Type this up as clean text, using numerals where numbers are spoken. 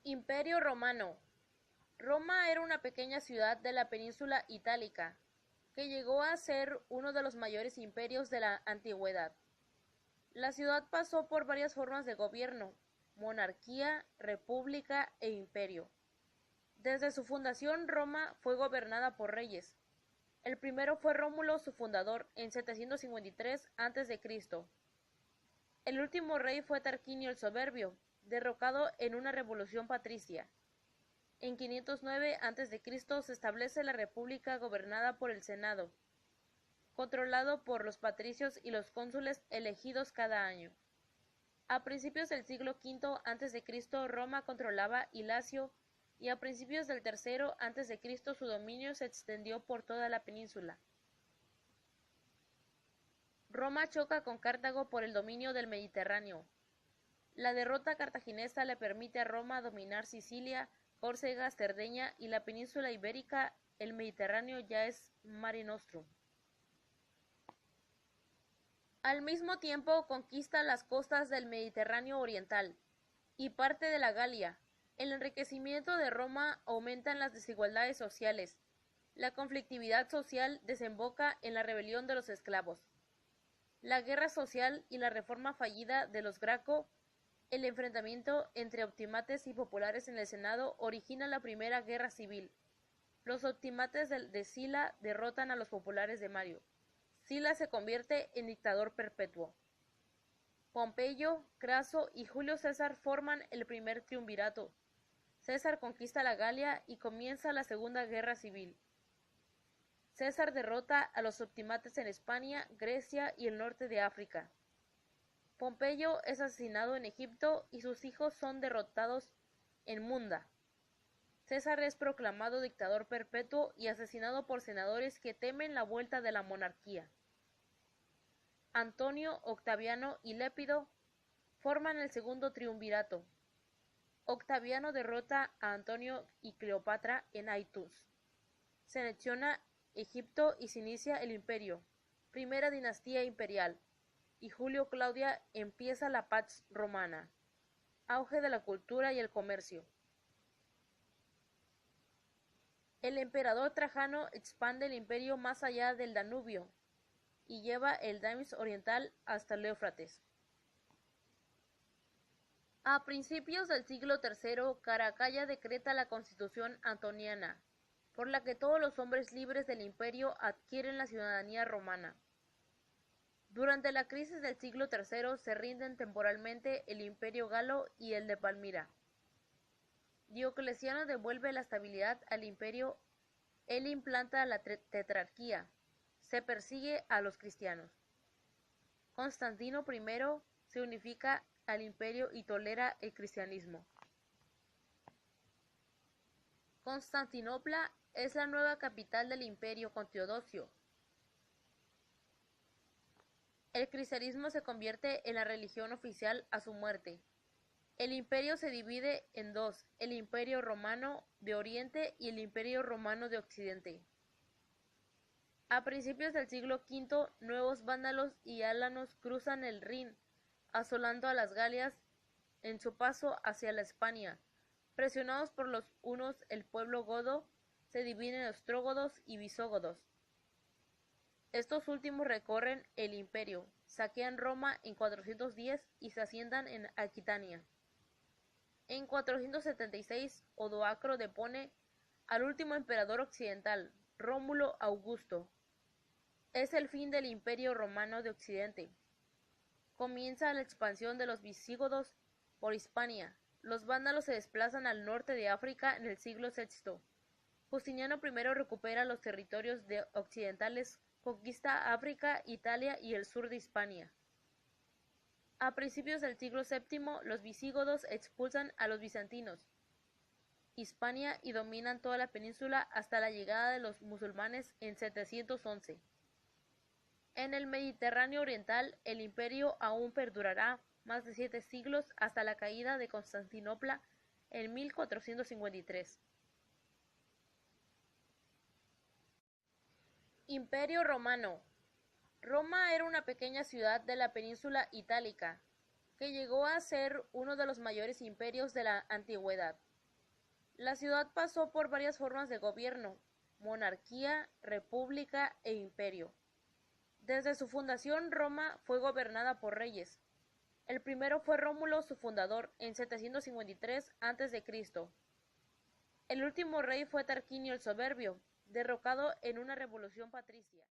Imperio Romano. Roma era una pequeña ciudad de la península itálica, que llegó a ser uno de los mayores imperios de la antigüedad. La ciudad pasó por varias formas de gobierno: monarquía, república e imperio. Desde su fundación, Roma fue gobernada por reyes. El primero fue Rómulo, su fundador, en 753 a.C. El último rey fue Tarquinio el Soberbio, derrocado en una revolución patricia. En 509 a.C. se establece la república gobernada por el Senado, controlado por los patricios y los cónsules elegidos cada año. A principios del siglo V a.C. Roma controlaba Lacio, y a principios del III a.C. su dominio se extendió por toda la península. Roma choca con Cartago por el dominio del Mediterráneo. La derrota cartaginesa le permite a Roma dominar Sicilia, Córcega, Cerdeña y la península ibérica. El Mediterráneo ya es Mare Nostrum. Al mismo tiempo conquista las costas del Mediterráneo oriental y parte de la Galia. El enriquecimiento de Roma aumenta las desigualdades sociales. La conflictividad social desemboca en la rebelión de los esclavos. La guerra social y la reforma fallida de los Graco, el enfrentamiento entre optimates y populares en el Senado, origina la primera guerra civil. Los optimates de Sila derrotan a los populares de Mario. Sila se convierte en dictador perpetuo. Pompeyo, Craso y Julio César forman el primer triunvirato. César conquista la Galia y comienza la Segunda Guerra Civil. César derrota a los optimates en España, Grecia y el norte de África. Pompeyo es asesinado en Egipto y sus hijos son derrotados en Munda. César es proclamado dictador perpetuo y asesinado por senadores que temen la vuelta de la monarquía. Antonio, Octaviano y Lépido forman el segundo triunvirato. Octaviano derrota a Antonio y Cleopatra en Aitus. Se anexiona Egipto y se inicia el imperio, primera dinastía imperial, y Julio Claudia empieza la Pax Romana, auge de la cultura y el comercio. El emperador Trajano expande el imperio más allá del Danubio y lleva el Damis oriental hasta el Éufrates. A principios del siglo III, Caracalla decreta la Constitución Antoniana, por la que todos los hombres libres del imperio adquieren la ciudadanía romana. Durante la crisis del siglo III se rinden temporalmente el imperio galo y el de Palmira. Diocleciano devuelve la estabilidad al imperio. Él implanta la tetrarquía. Se persigue a los cristianos. Constantino I se unifica al imperio y tolera el cristianismo. Constantinopla es la nueva capital del imperio con Teodosio. El cristianismo se convierte en la religión oficial a su muerte. El imperio se divide en dos: el Imperio Romano de Oriente y el Imperio Romano de Occidente. A principios del siglo V, nuevos vándalos y álanos cruzan el Rin, asolando a las Galias en su paso hacia la Hispania. Presionados por los hunos, el pueblo godo se divide en ostrógodos y visógodos. Estos últimos recorren el imperio, saquean Roma en 410 y se asientan en Aquitania. En 476, Odoacro depone al último emperador occidental, Rómulo Augusto. Es el fin del Imperio Romano de Occidente. Comienza la expansión de los visigodos por Hispania. Los vándalos se desplazan al norte de África en el siglo VI. Justiniano I recupera los territorios occidentales, conquista África, Italia y el sur de Hispania. A principios del siglo VII, los visigodos expulsan a los bizantinos Hispania y dominan toda la península hasta la llegada de los musulmanes en 711. En el Mediterráneo oriental, el imperio aún perdurará más de 7 siglos hasta la caída de Constantinopla en 1453. Imperio Romano. Roma era una pequeña ciudad de la península itálica, que llegó a ser uno de los mayores imperios de la antigüedad. La ciudad pasó por varias formas de gobierno: monarquía, república e imperio. Desde su fundación, Roma fue gobernada por reyes. El primero fue Rómulo, su fundador, en 753 a.C. El último rey fue Tarquinio el Soberbio, derrocado en una revolución patricia.